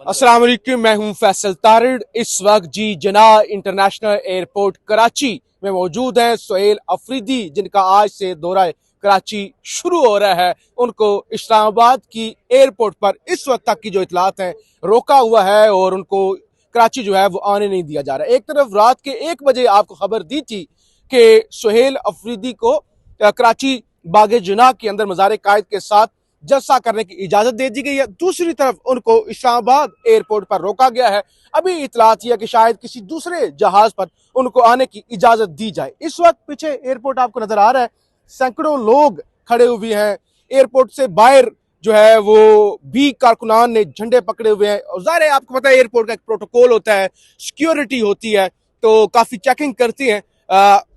अस्सलाम वालेकुम, मैं हूं फैसल तारिड़। इस वक्त जी जना इंटरनेशनल एयरपोर्ट कराची में मौजूद हैं सुहेल अफरीदी, जिनका आज से दौरा कराची शुरू हो रहा है। उनको इस्लामाबाद की एयरपोर्ट पर इस वक्त तक की जो इतलात है रोका हुआ है और उनको कराची जो है वो आने नहीं दिया जा रहा। एक तरफ रात के 1 बजे आपको खबर दी थी कि सुहेल अफरीदी को कराची बागे जुनाह के अंदर मज़ार कायद के साथ जलसा करने की इजाजत दे दी गई है। दूसरी तरफ उनको इस्लामाबाद एयरपोर्ट पर रोका गया है। अभी इतलात यह कि शायद किसी दूसरे जहाज पर उनको आने की इजाजत दी जाए। इस वक्त पीछे एयरपोर्ट आपको नजर आ रहा है, सैकड़ों लोग खड़े हुए हैं। एयरपोर्ट से बाहर जो है वो भी कारकुनान ने झंडे पकड़े हुए हैं। और ज़ाहिर है, आपको पता है एयरपोर्ट का एक प्रोटोकॉल होता है, सिक्योरिटी होती है, तो काफी चेकिंग करती है।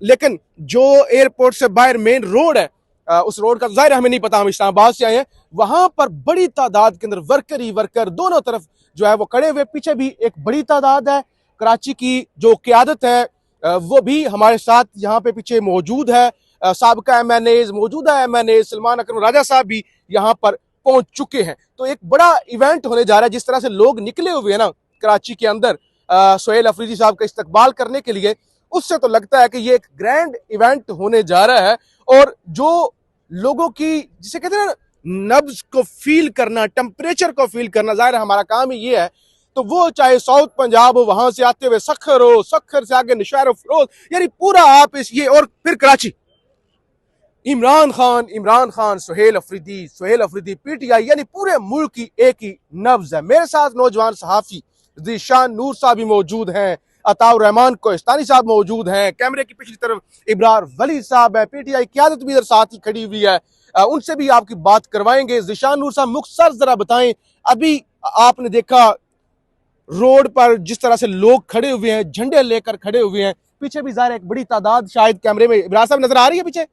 लेकिन जो एयरपोर्ट से बाहर मेन रोड है, उस रोड का जाहिर हमें नहीं पता, हम इस्लामाबाद से आए हैं। वहां पर बड़ी तादाद के अंदर वर्कर ही वर्कर दोनों तरफ जो है वो खड़े हुए। पीछे भी एक बड़ी तादाद है। कराची की जो क़यादत है वो भी हमारे साथ यहाँ पे पीछे मौजूद है। साबका MNAs, मौजूदा MNAs सलमान अकरम राजा साहब भी यहाँ पर पहुंच चुके हैं। तो एक बड़ा इवेंट होने जा रहा है। जिस तरह से लोग निकले हुए हैं ना कराची के अंदर सुहेल अफरीदी साहब का इस्तकबाल करने के लिए, उससे तो लगता है कि ये एक ग्रैंड इवेंट होने जा रहा है। और जो लोगों की, जिसे कहते हैं ना, नब्ज को फील करना, टेम्परेचर को फील करना, जाहिर है हमारा काम ही ये है। तो वो चाहे साउथ पंजाब हो, वहां से आते हुए सखर हो, सखर से आगे नशहर फरोज, यानी पूरा आप इस ये, और फिर कराची इमरान खान सुहेल अफरीदी PTI, यानी पूरे मुल्क की एक ही नब्ज है। मेरे साथ नौजवान सहाफी ज़ीशान नूर साहब भी मौजूद हैं, अताउर रहमान कोहिस्तानी साहब मौजूद हैं, कैमरे की पिछली तरफ इब्रार वली साहब है, PTI क़यादत भी इधर साथ ही खड़ी हुई है। उनसे भी आपकी बात करवाएंगे। ज़ीशान नूर साहब, मुख्तसर जरा बताएं, अभी आपने देखा रोड पर जिस तरह से लोग खड़े हुए हैं, झंडे लेकर खड़े हुए हैं, पीछे भी ज़ाहिर एक बड़ी तादाद, शायद कैमरे में इब्रार साहब नजर आ रही है पीछे,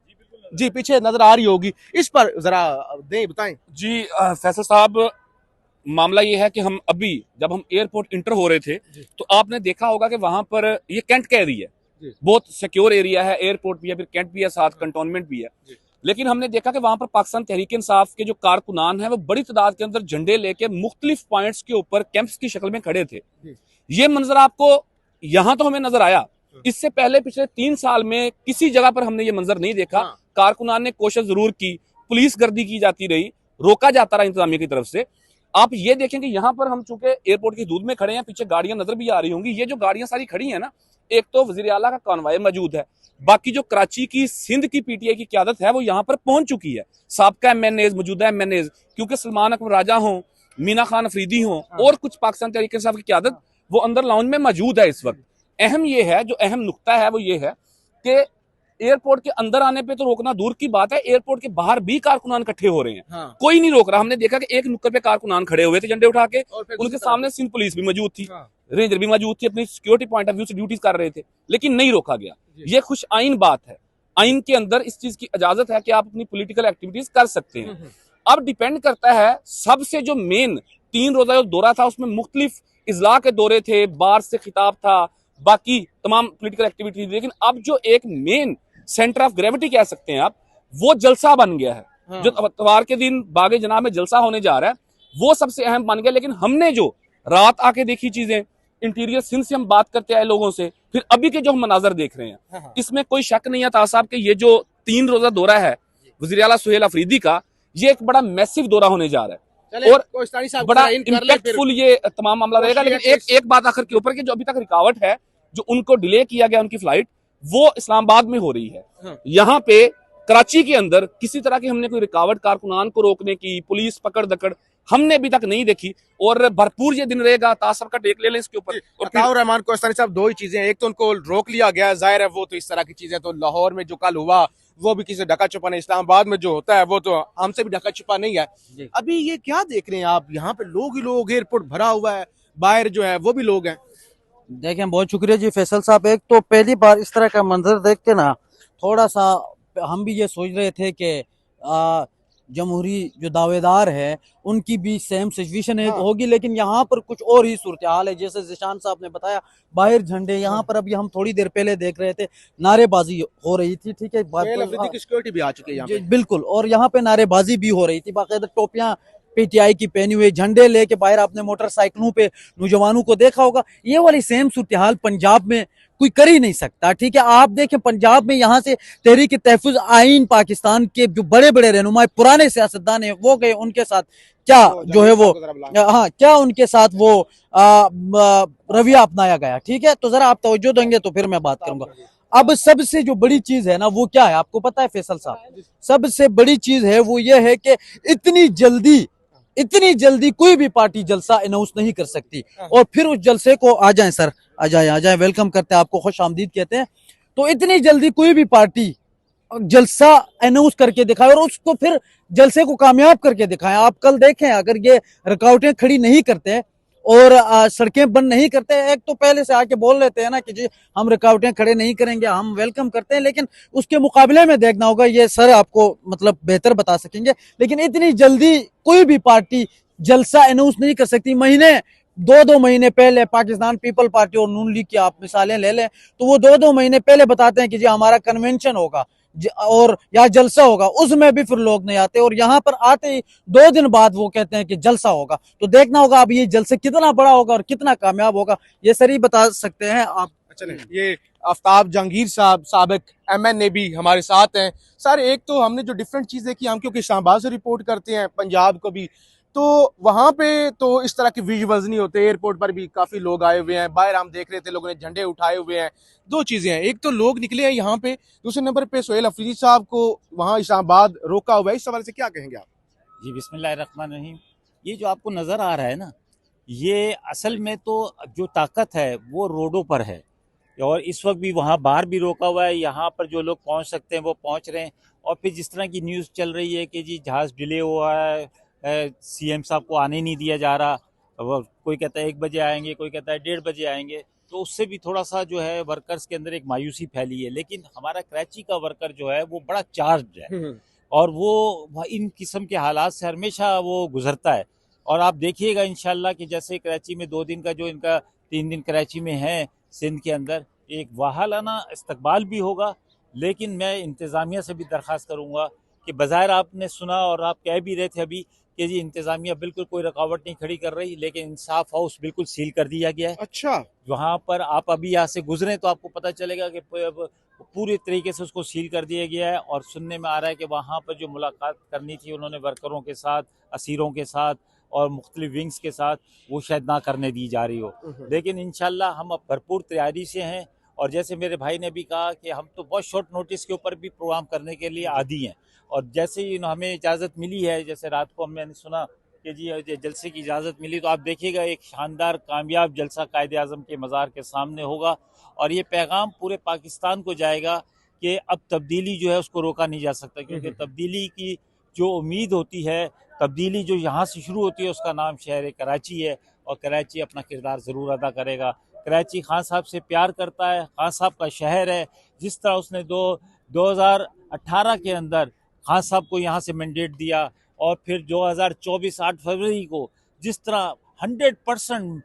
जी पीछे नजर आ रही होगी, इस पर जरा दें, बताएं जी। फैसल साहब, मामला ये है कि जब हम एयरपोर्ट इंटर हो रहे थे तो आपने देखा होगा कि वहां पर ये कैंट का एरिया है, बहुत सिक्योर एरिया है, एयरपोर्ट भी है, फिर कैंट भी है, साथ कंटोनमेंट भी है। लेकिन हमने देखा कि वहां पर पाकिस्तान तहरीक इंसाफ के जो कारकुनान हैं वो बड़ी तादाद के अंदर झंडे लेके मुख्तलिफ पॉइंट्स के ऊपर कैंप्स की शक्ल में खड़े थे। ये मंजर आपको यहाँ तो हमें नजर आया, इससे पहले पिछले 3 साल में किसी जगह पर हमने ये मंजर नहीं देखा। कारकुनान ने कोशिश जरूर की, पुलिस गर्दी की जाती रही, रोका जाता रहा इंतजामिया की तरफ से। आप ये देखेंगे यहाँ पर हम चूंकि एयरपोर्ट की दूध में खड़े हैं, पीछे गाड़ियां नजर भी आ रही होंगी। ये जो गाड़ियां सारी खड़ी हैं ना, एक तो वजीर आला का कॉन्वॉय मौजूद है, बाकी जो कराची की सिंध की PTI की क़यादत है वो यहाँ पर पहुंच चुकी है। साबका MNAs, मौजूदा MNAs, क्योंकि सलमान अकरम राजा हो, मीना खान अफरीदी हो और कुछ पाकिस्तान तहरीक इंसाफ की क़यादत वो अंदर लाउंज में मौजूद है इस वक्त। अहम ये है, जो अहम नुक्ता है वो ये है कि एयरपोर्ट के अंदर आने पे तो रोकना दूर की बात है, एयरपोर्ट के बाहर भी कारकुनान इकट्ठे हो रहे हैं। कोई नहीं रोक रहा। हमने देखा कि एक नुक्कड़ पे कारकुनान खड़े हुए थे झंडे उठा के, उनके सामने सिंध पुलिस भी मौजूद थी, रेंजर भी मौजूद थी, अपनी सिक्योरिटी पॉइंट ऑफ व्यू से ड्यूटीज कर रहे थे, लेकिन नहीं रोका गया। ये खुश आइन बात है। आइन के अंदर इस चीज की इजाजत है कि आप अपनी पॉलिटिकल एक्टिविटीज कर सकते हैं। अब डिपेंड करता है, सबसे जो मेन 3 रोजा दौरा था उसमें मुख्तलिफ इजला के दौरे थे, बार से खिताब था, बाकी तमाम पॉलिटिकल एक्टिविटीज। लेकिन अब जो एक मेन सेंटर ऑफ ग्रेविटी कह सकते हैं आप, वो जलसा बन गया है। जो इतवार के दिन बागे जनाब में जलसा होने जा रहा है वो सबसे अहम बन गया। लेकिन हमने जो रात आके देखी चीजें, इंटीरियर सिंध से हम बात करते आए लोगों से, फिर अभी के जो हम मनाजर देख रहे हैं, इसमें कोई शक नहीं है ताज साहब कि ये जो 3 रोजा दौरा है वज़ीर आला सुहेल अफरीदी का, ये एक बड़ा मैसिव दौरा होने जा रहा है और बड़ा इम्पैक्टफुल ये तमाम मामला रहेगा। लेकिन एक बात आखिर के ऊपर कि जो अभी तक रुकावट है, जो उनको डिले किया गया उनकी फ्लाइट, वो इस्लामाबाद में हो रही है। यहाँ पे कराची के अंदर किसी तरह की हमने कोई रुकावट, कारकुनान को रोकने की, पुलिस पकड़ दकड़ हमने अभी तक नहीं देखी। और भरपूर ये दिन रहेगा, तासब का टेक ले लें इसके ऊपर। और अताउर रहमान कोहिस्तानी साहब, 2 ही चीजें, एक तो उनको रोक लिया गया, जाहिर है वो तो इस तरह की चीजें तो लाहौर में जो कल हुआ वो भी किसी ढका छुपा नहीं, इस्लामाबाद में जो होता है वो तो हमसे भी ढका छुपा नहीं है। अभी ये क्या देख रहे हैं आप, यहाँ पे लोग ही लोग, एयरपोर्ट भरा हुआ है, बाहर जो है वो भी लोग हैं। देखें, बहुत शुक्रिया जी फैसल साहब। एक तो पहली बार इस तरह का मंजर देख के ना थोड़ा सा हम भी ये सोच रहे थे कि जमहूरी जो दावेदार है उनकी भी सेम सिचुएशन होगी, लेकिन यहाँ पर कुछ और ही सूरत हाल है। जैसे ज़ीशान साहब ने बताया, बाहर झंडे, यहाँ पर अभी हम थोड़ी देर पहले देख रहे थे नारेबाजी हो रही थी, ठीक है, सिक्योरिटी भी आ चुकी है यहाँ पे, बिल्कुल, और यहाँ पे नारेबाजी भी हो रही थी, बाकायदा टोपियां पीटीआई की पहनी हुई, झंडे लेके बाहर आपने मोटरसाइकिलों पे नौजवानों को देखा होगा। ये वाली सेम सूरत हाल पंजाब में कोई कर ही नहीं सकता। ठीक है, आप देखें पंजाब में यहाँ से तहरीक तहफ़्फ़ुज़ आइन पाकिस्तान के जो बड़े बड़े रहनुमा पुराने सियासतदान है वो गए, उनके साथ क्या जो है वो हाँ क्या उनके साथ वो रवैया अपनाया गया। ठीक है, तो जरा आप तवज्जो देंगे तो फिर मैं बात करूंगा। अब सबसे जो बड़ी चीज है ना वो क्या है आपको पता है फैसल साहब? सबसे बड़ी चीज है वो ये है कि इतनी जल्दी कोई भी पार्टी जलसा अनाउंस नहीं कर सकती। और फिर उस जलसे को आ जाए सर, आ जाए, वेलकम करते हैं आपको, खुश आमदीद कहते हैं। तो इतनी जल्दी कोई भी पार्टी जलसा अनाउंस करके दिखाए और उसको फिर जलसे को कामयाब करके दिखाएं। आप कल देखें, अगर ये रुकावटें खड़ी नहीं करते और सड़कें बंद नहीं करते, एक तो पहले से आके बोल लेते हैं ना कि जी हम रुकावटें खड़े नहीं करेंगे, हम वेलकम करते हैं, लेकिन उसके मुकाबले में देखना होगा, ये सर आपको मतलब बेहतर बता सकेंगे। लेकिन इतनी जल्दी कोई भी पार्टी जलसा अनाउंस नहीं कर सकती। दो महीने पहले पाकिस्तान पीपल पार्टी और नून लीग की आप मिसालें ले लें तो वो दो महीने पहले बताते हैं कि जी हमारा कन्वेंशन होगा और या जलसा होगा, उसमें भी फिर लोग नहीं आते और यहाँ पर आते ही 2 दिन बाद वो कहते हैं कि जलसा होगा। तो देखना होगा अब ये जलसा कितना बड़ा होगा और कितना कामयाब होगा, ये सर ही बता सकते हैं आप। अच्छा, ये आफ्ताब जहांगीर साहब साबिक MNA भी हमारे साथ हैं। सर, एक तो हमने जो डिफरेंट चीज़ देखी, हम क्योंकि इस्लामाबाद से रिपोर्ट करते हैं पंजाब को भी, तो वहाँ पे तो इस तरह के विजुअल्स नहीं होते। एयरपोर्ट पर भी काफ़ी लोग आए हुए हैं, बाहर हम देख रहे थे लोगों ने झंडे उठाए हुए हैं। दो चीज़ें हैं, एक तो लोग निकले हैं यहाँ पे, दूसरे नंबर पे सोहेल अफरीदी साहब को वहाँ इस्लामाबाद रोका हुआ है। इस सवाल से क्या कहेंगे आप? जी बिस्मिल्लाहिर्रहमानिर्रहीम। ये जो आपको नज़र आ रहा है ना, ये असल में तो जो ताकत है वो रोडों पर है और इस वक्त भी वहाँ बाहर भी रोका हुआ है, यहाँ पर जो लोग पहुँच सकते हैं वो पहुँच रहे हैं। और फिर जिस तरह की न्यूज़ चल रही है कि जी जहाज़ डिले हुआ है, CM साहब को आने नहीं दिया जा रहा, कोई कहता है 1 बजे आएंगे, कोई कहता है 1:30 बजे आएंगे, तो उससे भी थोड़ा सा जो है वर्कर्स के अंदर एक मायूसी फैली है। लेकिन हमारा कराची का वर्कर जो है वो बड़ा चार्ज है और वो इन किस्म के हालात से हमेशा वो गुजरता है। और आप देखिएगा इंशाल्लाह कि जैसे कराची में 2 दिन का जो इनका 3 दिन कराची में है सिंध के अंदर, एक वाहालाना इस्तकबाल भी होगा। लेकिन मैं इंतज़ामिया से भी दरख्वास्त करूँगा कि बज़ाहिर आपने सुना और आप कह भी रहे थे अभी कि जी इंतज़ामिया बिल्कुल कोई रुकावट नहीं खड़ी कर रही, लेकिन इंसाफ हाउस बिल्कुल सील कर दिया गया है। अच्छा, वहाँ पर आप अभी यहाँ से गुजरें तो आपको पता चलेगा कि पूरी तरीके से उसको सील कर दिया गया है। और सुनने में आ रहा है कि वहाँ पर जो मुलाकात करनी थी उन्होंने वर्करों के साथ, असीरों के साथ और मुख्तलिफ विंग्स के साथ, वो शायद ना करने दी जा रही हो। लेकिन इंशाल्लाह हम अब भरपूर तैयारी से हैं। और जैसे मेरे भाई ने भी कहा कि हम तो बहुत शॉर्ट नोटिस के ऊपर भी प्रोग्राम करने के लिए आदी हैं। और जैसे ही हमें इजाज़त मिली है, जैसे रात को हमने सुना कि जी जलसे की इजाज़त मिली, तो आप देखिएगा एक शानदार कामयाब जलसा कायदे आज़म के मज़ार के सामने होगा। और ये पैगाम पूरे पाकिस्तान को जाएगा कि अब तब्दीली जो है उसको रोका नहीं जा सकता, क्योंकि तब्दीली की जो उम्मीद होती है, तब्दीली जो यहाँ से शुरू होती है, उसका नाम शहर कराची है और कराची अपना किरदार ज़रूर अदा करेगा। कराची खान साहब से प्यार करता है, खान साहब का शहर है। जिस तरह उसने 2018 के अंदर खान साहब को यहाँ से मैंडेट दिया और फिर 2024 8 फरवरी को जिस तरह 100%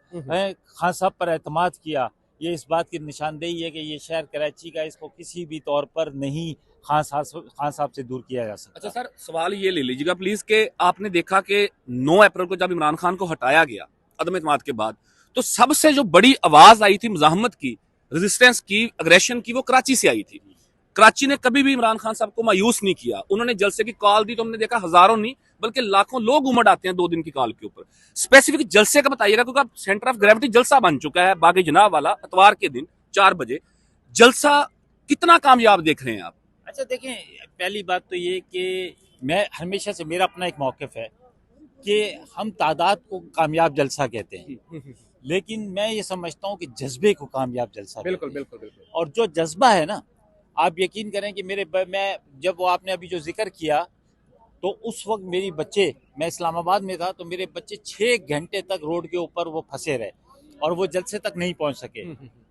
खान साहब पर एतमाद किया, ये इस बात की निशानदेही है कि ये शहर कराची का, इसको किसी भी तौर पर नहीं खान साहब से दूर किया जा सकता। अच्छा सर, सवाल ये ले लीजिएगा प्लीज कि आपने देखा कि 9 अप्रैल को जब इमरान खान को हटाया गया अदम एतमाद के बाद, तो सबसे जो बड़ी आवाज आई थी मुजाहमत की, रेजिस्टेंस की, अग्रेशन की, वो कराची से आई थी। कराची ने कभी भी इमरान खान साहब को मायूस नहीं किया। उन्होंने जलसे की कॉल दी तो हमने देखा हजारों नहीं बल्कि लाखों लोग उमड़ आते हैं 2 दिन की कॉल के ऊपर। स्पेसिफिक जलसे का बताइएगा, क्योंकि अब सेंटर ऑफ ग्रेविटी जलसा बन चुका है बागी जनाब वाला, इतवार के दिन 4 बजे। जलसा कितना कामयाब देख रहे हैं आप? अच्छा देखें, पहली बात तो ये कि मैं हमेशा से, मेरा अपना एक मौक़िफ़ है कि हम तादाद को कामयाब जलसा कहते हैं, लेकिन मैं ये समझता हूँ कि जज्बे को कामयाब जलसा। बिल्कुल बिल्कुल बिल्कुल। और जो जज्बा है ना, आप यकीन करें कि मैं जब वो आपने अभी जो जिक्र किया, तो उस वक्त मेरी बच्चे, मैं इस्लामाबाद में था, तो मेरे बच्चे 6 घंटे तक रोड के ऊपर वो फंसे रहे और वो जलसे तक नहीं पहुंच सके।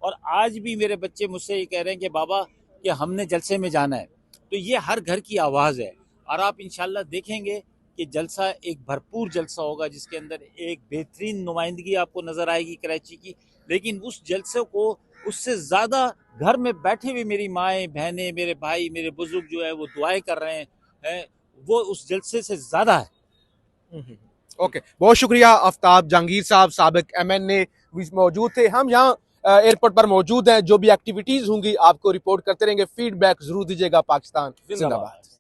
और आज भी मेरे बच्चे मुझसे ये कह रहे हैं कि बाबा कि हमने जलसे में जाना है। तो ये हर घर की आवाज़ है और आप इंशाल्लाह देखेंगे कि जलसा एक भरपूर जलसा होगा, जिसके अंदर एक बेहतरीन नुमाइंदगी आपको नज़र आएगी कराची की। लेकिन उस जलसे को उससे ज़्यादा घर में बैठे हुए मेरी माएँ बहनें, मेरे भाई, मेरे बुजुर्ग जो है वो दुआएं कर रहे हैं, वो उस जलसे से ज़्यादा है। ओके, बहुत शुक्रिया आफ्ताब जहांगीर साहब, साबिक MNA मौजूद थे। हम यहाँ एयरपोर्ट पर मौजूद हैं, जो भी एक्टिविटीज होंगी आपको रिपोर्ट करते रहेंगे। फीडबैक जरूर दीजिएगा। पाकिस्तान जिंदाबाद।